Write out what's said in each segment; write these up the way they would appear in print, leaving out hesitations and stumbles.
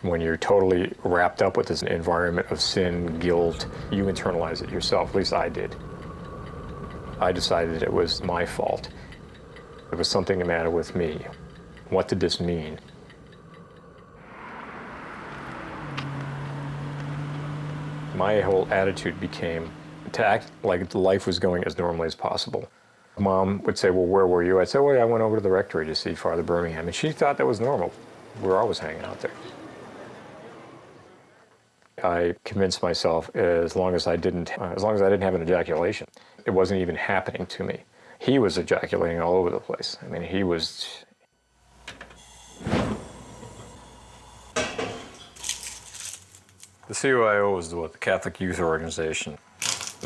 When you're totally wrapped up with this environment of sin, guilt, you internalize it yourself. At least I did. I decided it was my fault. There was something the matter with me. What did this mean? My whole attitude became to act like life was going as normally as possible. Mom would say, well, where were you? I'd say, well, I went over to the rectory to see Father Birmingham, and she thought that was normal. We were always hanging out there. I convinced myself as long as I didn't have an ejaculation, it wasn't even happening to me. He was ejaculating all over the place. I mean, he was... The CYO was the Catholic Youth Organization.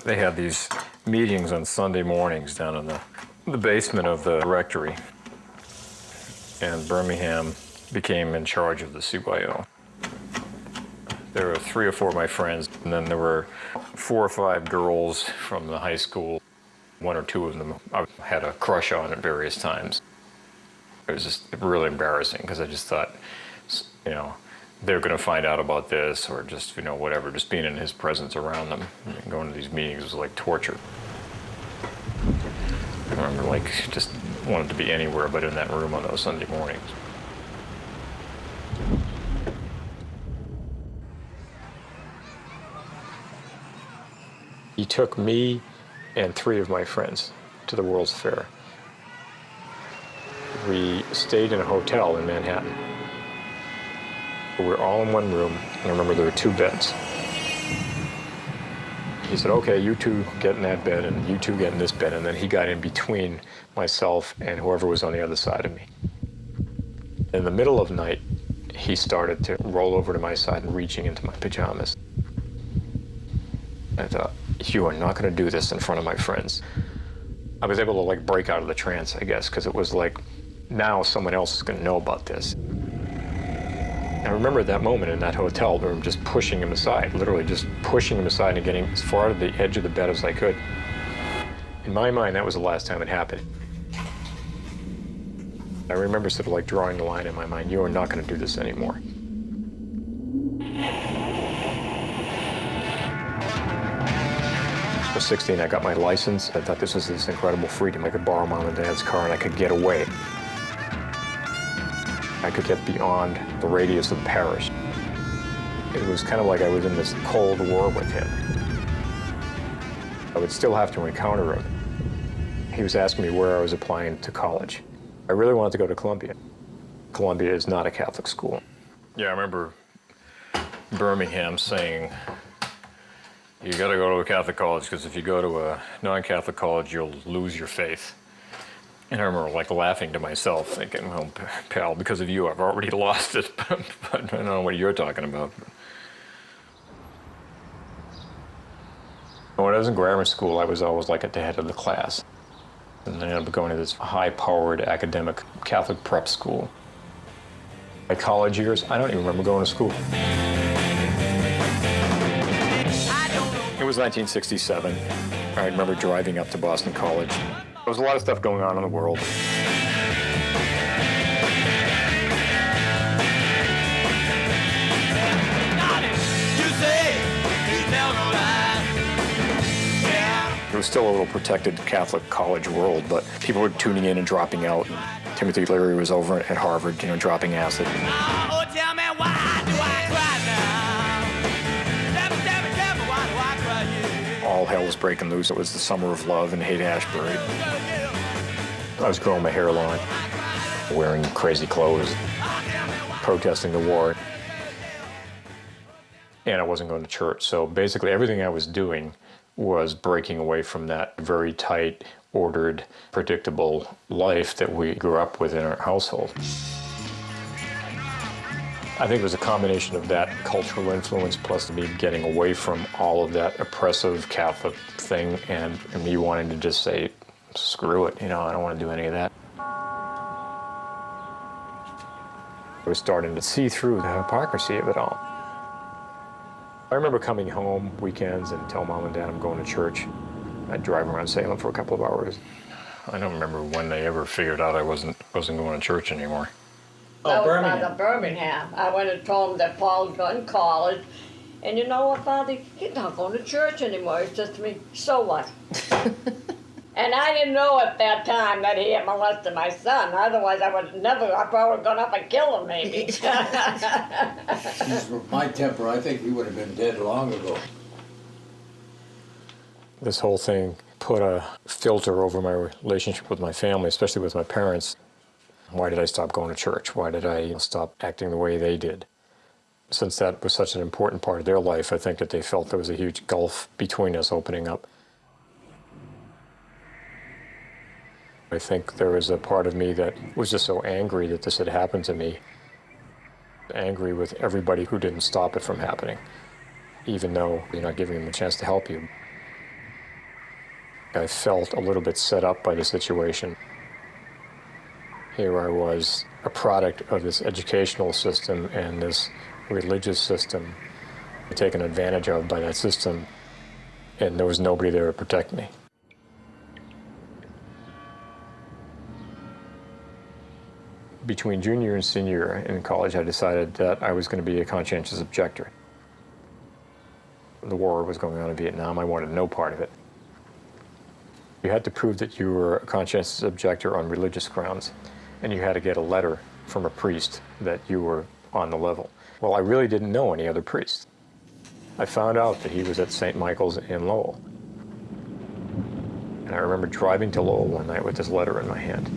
They had these meetings on Sunday mornings down in the basement of the rectory. And Birmingham became in charge of the CYO. There were 3 or 4 of my friends, and then there were 4 or 5 girls from the high school. 1 or 2 of them I had a crush on at various times. It was just really embarrassing because I just thought, you know, they're going to find out about this or just, you know, whatever. Just being in his presence around them, going to these meetings was like torture. I remember, like, just wanted to be anywhere but in that room on those Sunday mornings. He took me and 3 of my friends to the World's Fair. We stayed in a hotel in Manhattan. We were all in one room, and I remember there were 2 beds. He said, okay, you 2 get in that bed, and you 2 get in this bed, and then he got in between myself and whoever was on the other side of me. In the middle of the night, he started to roll over to my side and reaching into my pajamas. I thought, you are not going to do this in front of my friends. I was able to, like, break out of the trance, I guess, because it was like, now someone else is going to know about this. I remember at that moment in that hotel room just pushing him aside, literally just pushing him aside and getting as far to the edge of the bed as I could. In my mind, that was the last time it happened. I remember sort of like drawing the line in my mind, you are not going to do this anymore. I was 16, I got my license. I thought this was this incredible freedom. I could borrow Mom and Dad's car and I could get away. I could get beyond the radius of the parish. It was kind of like I was in this Cold War with him. I would still have to encounter him. He was asking me where I was applying to college. I really wanted to go to Columbia. Columbia is not a Catholic school. Yeah, I remember Birmingham saying, you gotta go to a Catholic college, because if you go to a non-Catholic college, you'll lose your faith. And I remember, like, laughing to myself, thinking, well, pal, because of you, I've already lost it, but I don't know what you're talking about. When I was in grammar school, I was always, like, at the head of the class. And then I ended up going to this high-powered academic Catholic prep school. My college years, I don't even remember going to school. It was 1967. I remember driving up to Boston College. There was a lot of stuff going on in the world. It was still a little protected Catholic college world, but people were tuning in and dropping out. Timothy Leary was over at Harvard, you know, dropping acid. Oh, tell me why do I cry now? Tell me, why do I cry here? All hell was breaking loose. It was the summer of love in Haight-Ashbury. I was growing my hair long, wearing crazy clothes, protesting the war. And I wasn't going to church, so basically everything I was doing was breaking away from that very tight, ordered, predictable life that we grew up with in our household. I think it was a combination of that cultural influence plus me getting away from all of that oppressive Catholic thing and me wanting to just say, screw it, you know, I don't want to do any of that. I was starting to see through the hypocrisy of it all. I remember coming home weekends and tell Mom and Dad I'm going to church. I'd drive around Salem for a couple of hours. I don't remember when they ever figured out I wasn't going to church anymore. That was Birmingham. Father Birmingham. I went and told him that Paul's going to college. And you know what, Father? He's not going to church anymore. He says to me, so what? And I didn't know at that time that he had molested my son. Otherwise, I would never, I probably would have gone up and killed him, maybe. With my temper, I think he would have been dead long ago. This whole thing put a filter over my relationship with my family, especially with my parents. Why did I stop going to church? Why did I stop acting the way they did? Since that was such an important part of their life, I think that they felt there was a huge gulf between us opening up. I think there was a part of me that was just so angry that this had happened to me. Angry with everybody who didn't stop it from happening, even though you're not giving them a chance to help you. I felt a little bit set up by the situation. Here I was, a product of this educational system and this religious system, taken advantage of by that system, and there was nobody there to protect me. Between junior and senior year in college, I decided that I was going to be a conscientious objector. The war was going on in Vietnam. I wanted no part of it. You had to prove that you were a conscientious objector on religious grounds, and you had to get a letter from a priest that you were on the level. Well, I really didn't know any other priest. I found out that he was at St. Michael's in Lowell. And I remember driving to Lowell one night with this letter in my hand.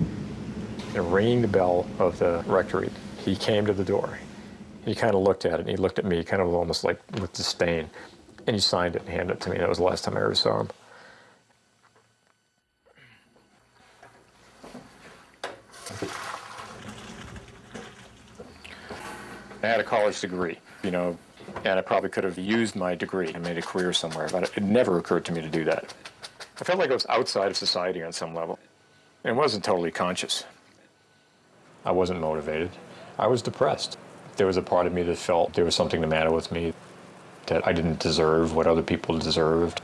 And ringing the bell of the rectory, he came to the door. He kind of looked at it, and he looked at me kind of almost like with disdain. And he signed it and handed it to me. That was the last time I ever saw him. I had a college degree, and I probably could have used my degree and made a career somewhere, but it never occurred to me to do that. I felt like I was outside of society on some level. And it wasn't totally conscious. I wasn't motivated. I was depressed. There was a part of me that felt there was something the matter with me, that I didn't deserve what other people deserved.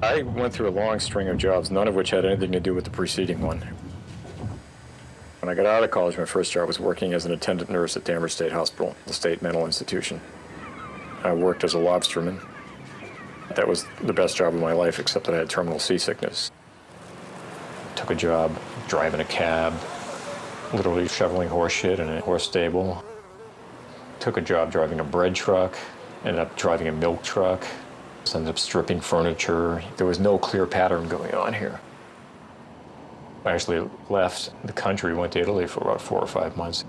I went through a long string of jobs, none of which had anything to do with the preceding one. When I got out of college, my first job was working as an attendant nurse at Danvers State Hospital, the state mental institution. I worked as a lobsterman. That was the best job of my life, except that I had terminal seasickness. Took a job driving a cab, literally shoveling horse shit in a horse stable. Took a job driving a bread truck, ended up driving a milk truck, ended up stripping furniture. There was no clear pattern going on here. I actually left the country, went to Italy for about 4 or 5 months.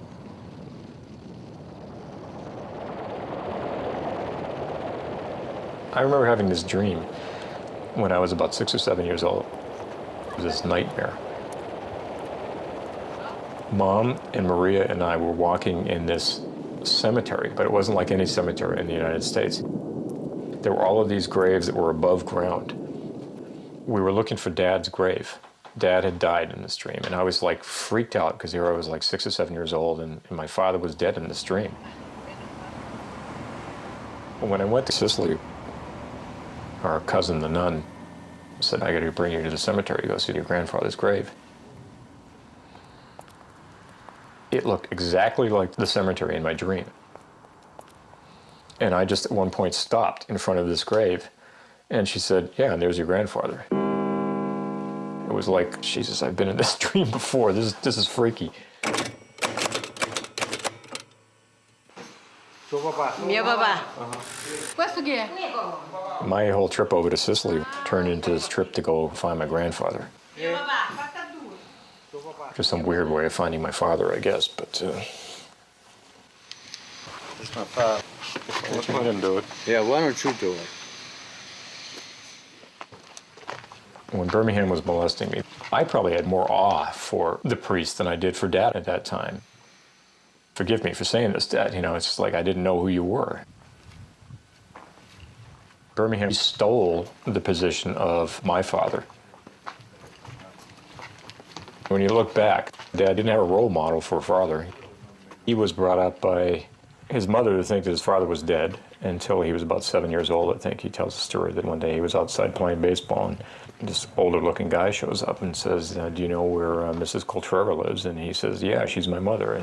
I remember having this dream when I was about 6 or 7 years old. It was this nightmare. Mom and Maria and I were walking in this cemetery, but it wasn't like any cemetery in the United States. There were all of these graves that were above ground. We were looking for Dad's grave. Dad had died in this dream, and I was like freaked out because here I was like 6 or 7 years old, and my father was dead in this dream. When I went to Sicily, our cousin, the nun, said, I got to bring you to the cemetery to go see your grandfather's grave. It looked exactly like the cemetery in my dream. And I just at one point stopped in front of this grave, and she said, yeah, and there's your grandfather. It was like, Jesus, I've been in this dream before. This is freaky. Mio papà. Questo chi è? My whole trip over to Sicily turned into this trip to go find my grandfather. Just some weird way of finding my father, I guess, but... It's my father. Let him do it. Yeah, why don't you do it? When Birmingham was molesting me, I probably had more awe for the priest than I did for Dad at that time. Forgive me for saying this, Dad, it's just like I didn't know who you were. Birmingham stole the position of my father. When you look back, Dad didn't have a role model for a father. He was brought up by his mother to think that his father was dead, until he was about 7 years old, I think. He tells the story that one day he was outside playing baseball, and this older-looking guy shows up and says, do you know where Mrs. Cultrera lives? And he says, yeah, she's my mother.